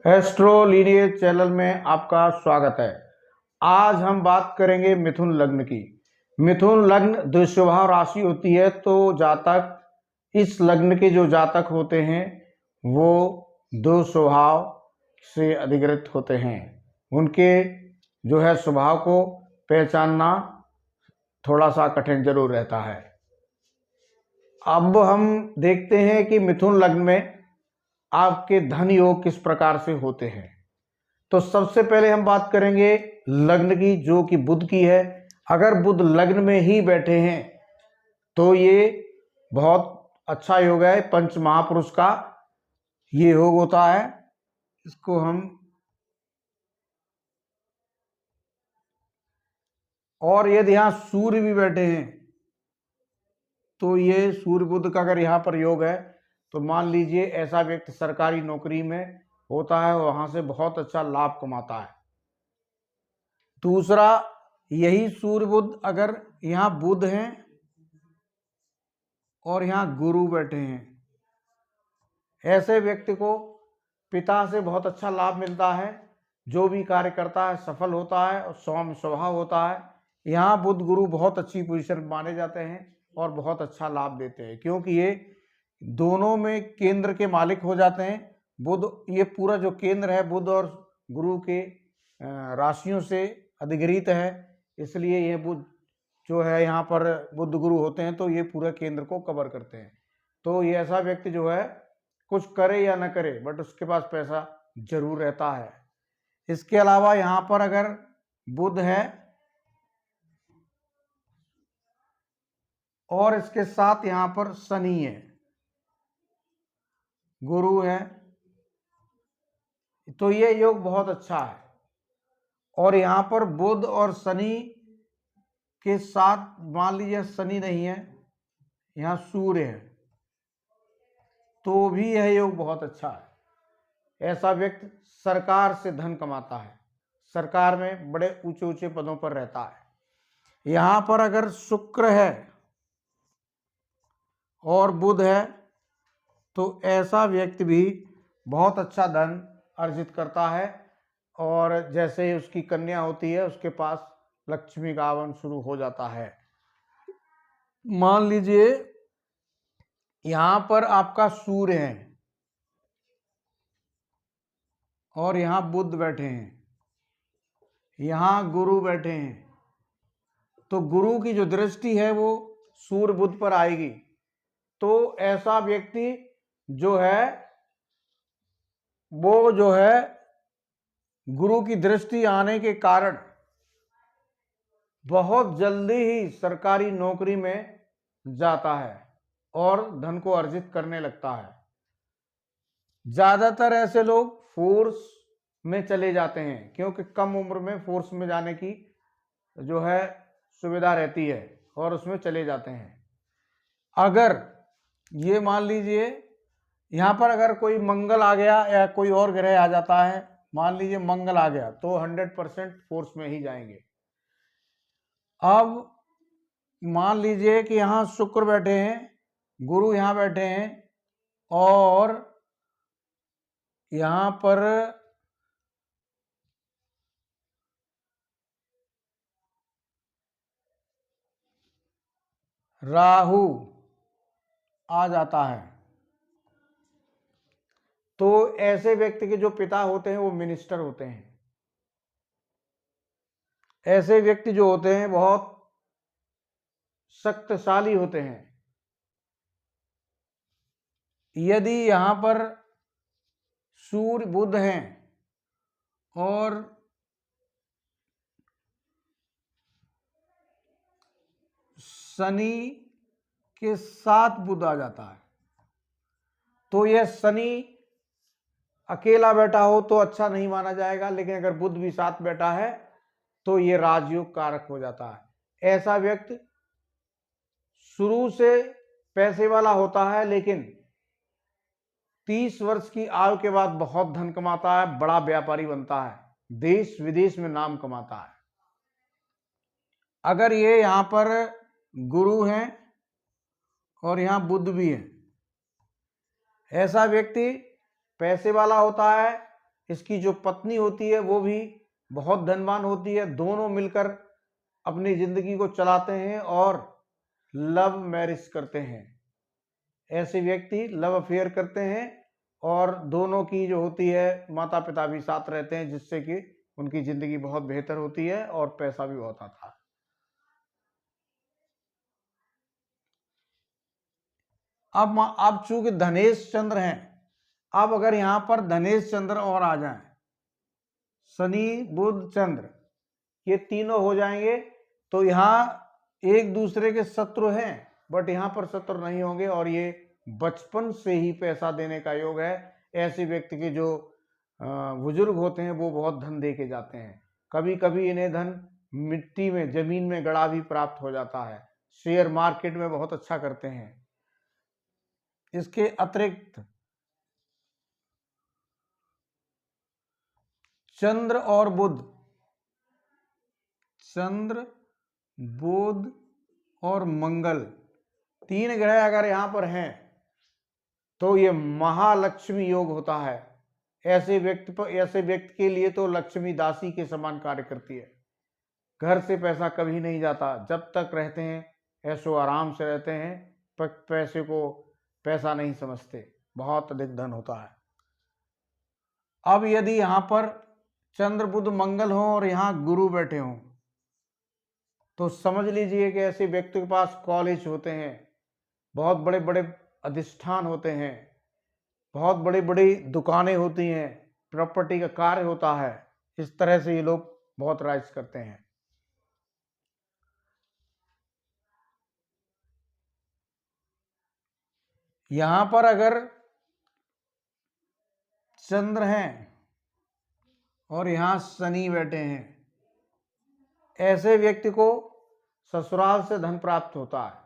Astro lineage channel में आपका स्वागत है। आज हम बात करेंगे मिथुन लग्न की। मिथुन लग्न दुस्वभाव राशि होती है, तो जातक इस लग्न के जो जातक होते हैं वो दो स्वभाव से अधिग्रहित होते हैं। उनके जो है स्वभाव को पहचानना थोड़ा सा कठिन जरूर रहता है। अब हम देखते हैं कि मिथुन लग्न में आपके धन योग किस प्रकार से होते हैं। तो सबसे पहले हम बात करेंगे लग्न की, जो कि बुध की है। अगर बुध लग्न में ही बैठे हैं तो ये बहुत अच्छा योग है, पंच महापुरुष का ये योग होता है। इसको हम और यदि यहां सूर्य भी बैठे हैं तो ये सूर्य बुध का अगर यहाँ पर योग है तो मान लीजिए ऐसा व्यक्ति सरकारी नौकरी में होता है, वहां से बहुत अच्छा लाभ कमाता है। दूसरा, यही सूर्य बुध अगर यहाँ बुध हैं और यहाँ गुरु बैठे हैं, ऐसे व्यक्ति को पिता से बहुत अच्छा लाभ मिलता है, जो भी कार्य करता है सफल होता है और सौम्य स्वभाव होता है। यहाँ बुध गुरु बहुत अच्छी पोजीशन माने जाते हैं और बहुत अच्छा लाभ देते हैं, क्योंकि ये दोनों में केंद्र के मालिक हो जाते हैं। बुध, ये पूरा जो केंद्र है बुध और गुरु के राशियों से अधिग्रहित है, इसलिए ये बुध जो है यहाँ पर बुध गुरु होते हैं तो ये पूरा केंद्र को कवर करते हैं। तो ये ऐसा व्यक्ति जो है कुछ करे या ना करे बट उसके पास पैसा जरूर रहता है। इसके अलावा यहाँ पर अगर बुध है और इसके साथ यहाँ पर शनि है, गुरु है, तो ये योग बहुत अच्छा है। और यहाँ पर बुध और शनि के साथ मान लीजिए शनि नहीं है, यहाँ सूर्य है, तो भी यह योग बहुत अच्छा है। ऐसा व्यक्ति सरकार से धन कमाता है, सरकार में बड़े ऊंचे ऊंचे पदों पर रहता है। यहाँ पर अगर शुक्र है और बुध है तो ऐसा व्यक्ति भी बहुत अच्छा धन अर्जित करता है, और जैसे ही उसकी कन्या होती है उसके पास लक्ष्मी का आगमन शुरू हो जाता है। मान लीजिए यहां पर आपका सूर्य है और यहां बुध बैठे हैं, यहां गुरु बैठे हैं, तो गुरु की जो दृष्टि है वो सूर्य बुध पर आएगी। तो ऐसा व्यक्ति जो है वो जो है गुरु की दृष्टि आने के कारण बहुत जल्दी ही सरकारी नौकरी में जाता है और धन को अर्जित करने लगता है। ज्यादातर ऐसे लोग फोर्स में चले जाते हैं, क्योंकि कम उम्र में फोर्स में जाने की जो है सुविधा रहती है और उसमें चले जाते हैं। अगर ये मान लीजिए यहाँ पर अगर कोई मंगल आ गया या कोई और ग्रह आ जाता है, मान लीजिए मंगल आ गया तो 100% फोर्स में ही जाएंगे। अब मान लीजिए कि यहाँ शुक्र बैठे हैं, गुरु यहाँ बैठे हैं और यहाँ पर राहु आ जाता है, तो ऐसे व्यक्ति के जो पिता होते हैं वो मिनिस्टर होते हैं। ऐसे व्यक्ति जो होते हैं बहुत शक्तिशाली होते हैं। यदि यहां पर सूर्य बुध हैं और शनि के साथ बुध आ जाता है, तो यह शनि अकेला बैठा हो तो अच्छा नहीं माना जाएगा, लेकिन अगर बुध भी साथ बैठा है तो यह राजयोग कारक हो जाता है। ऐसा व्यक्ति शुरू से पैसे वाला होता है, लेकिन 30 वर्ष की आयु के बाद बहुत धन कमाता है, बड़ा व्यापारी बनता है, देश विदेश में नाम कमाता है। अगर ये यहां पर गुरु हैं और यहां बुध भी है, ऐसा व्यक्ति पैसे वाला होता है, इसकी जो पत्नी होती है वो भी बहुत धनवान होती है। दोनों मिलकर अपनी जिंदगी को चलाते हैं और लव मैरिज करते हैं। ऐसे व्यक्ति लव अफेयर करते हैं और दोनों की जो होती है माता पिता भी साथ रहते हैं, जिससे कि उनकी जिंदगी बहुत बेहतर होती है और पैसा भी बहुत आता है। अब चूंकि धनेश चंद्र हैं, अब अगर यहां पर धनेश चंद्र और आ जाएं, शनि बुध चंद्र ये तीनों हो जाएंगे, तो यहां एक दूसरे के शत्रु हैं, बट यहां पर शत्रु नहीं होंगे और ये बचपन से ही पैसा देने का योग है। ऐसे व्यक्ति के जो बुजुर्ग होते हैं वो बहुत धन दे के जाते हैं। कभी कभी इन्हें धन मिट्टी में जमीन में गड़ा भी प्राप्त हो जाता है। शेयर मार्केट में बहुत अच्छा करते हैं। इसके अतिरिक्त चंद्र और बुध, चंद्र बुध और मंगल तीन ग्रह अगर यहां पर हैं तो ये महालक्ष्मी योग होता है। ऐसे व्यक्ति के लिए तो लक्ष्मी दासी के समान कार्य करती है। घर से पैसा कभी नहीं जाता, जब तक रहते हैं ऐसो आराम से रहते हैं, पैसे को पैसा नहीं समझते, बहुत अधिक धन होता है। अब यदि यहां पर चंद्र बुध मंगल हो और यहां गुरु बैठे हों तो समझ लीजिए कि ऐसे व्यक्ति के पास कॉलेज होते हैं, बहुत बड़े बड़े अधिष्ठान होते हैं, बहुत बड़ी बड़ी दुकानें होती हैं, प्रॉपर्टी का कार्य होता है। इस तरह से ये लोग बहुत राइज करते हैं। यहां पर अगर चंद्र हैं और यहां शनि बैठे हैं, ऐसे व्यक्ति को ससुराल से धन प्राप्त होता है।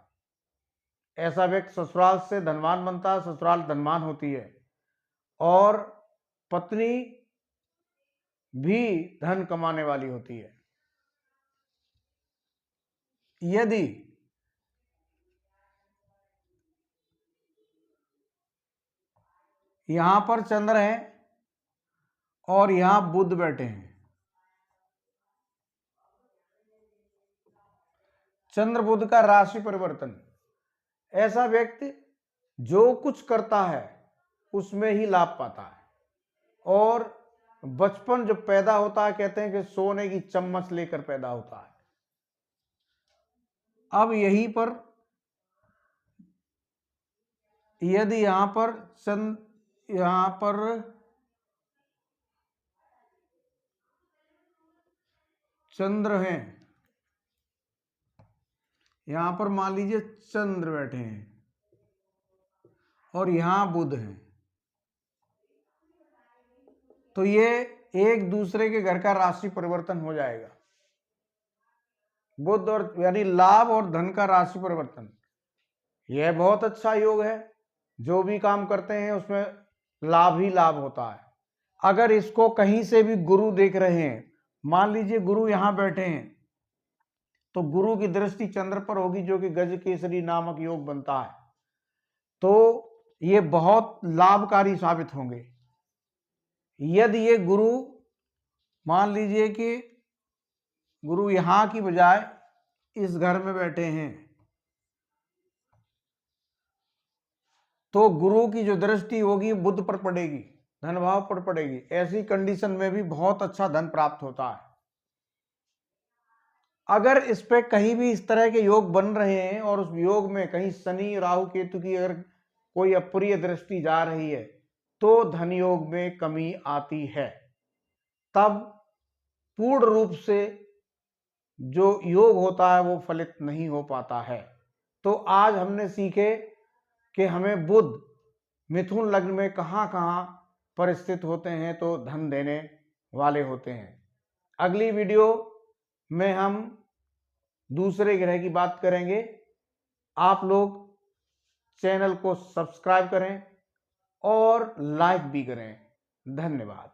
ऐसा व्यक्ति ससुराल से धनवान बनता है, ससुराल धनवान होती है और पत्नी भी धन कमाने वाली होती है। यदि यहां पर चंद्र है और यहां बुध बैठे हैं, चंद्र बुध का राशि परिवर्तन, ऐसा व्यक्ति जो कुछ करता है उसमें ही लाभ पाता है और बचपन जब पैदा होता है कहते हैं कि सोने की चम्मच लेकर पैदा होता है। अब यहीं पर यदि यहां पर चंद्र हैं, यहां पर मान लीजिए चंद्र बैठे हैं और यहां बुध हैं, तो ये एक दूसरे के घर का राशि परिवर्तन हो जाएगा। बुध और यानी लाभ और धन का राशि परिवर्तन, यह बहुत अच्छा योग है। जो भी काम करते हैं उसमें लाभ ही लाभ होता है। अगर इसको कहीं से भी गुरु देख रहे हैं, मान लीजिए गुरु यहां बैठे हैं, तो गुरु की दृष्टि चंद्र पर होगी जो कि गज केसरी नामक योग बनता है, तो ये बहुत लाभकारी साबित होंगे। यदि ये गुरु मान लीजिए कि गुरु यहां की बजाय इस घर में बैठे हैं, तो गुरु की जो दृष्टि होगी बुध पर पड़ेगी, धन भाव पर पड़ेगी। ऐसी कंडीशन में भी बहुत अच्छा धन प्राप्त होता है। अगर इस पे कहीं भी इस तरह के योग बन रहे हैं और उस योग में कहीं शनि राहु केतु की अगर कोई अप्रिय दृष्टि जा रही है तो धन योग में कमी आती है, तब पूर्ण रूप से जो योग होता है वो फलित नहीं हो पाता है। तो आज हमने सीखे कि हमें बुध मिथुन लग्न में कहां कहां परिस्थित होते हैं तो धन देने वाले होते हैं। अगली वीडियो में हम दूसरे ग्रह की बात करेंगे। आप लोग चैनल को सब्सक्राइब करें और लाइक भी करें। धन्यवाद।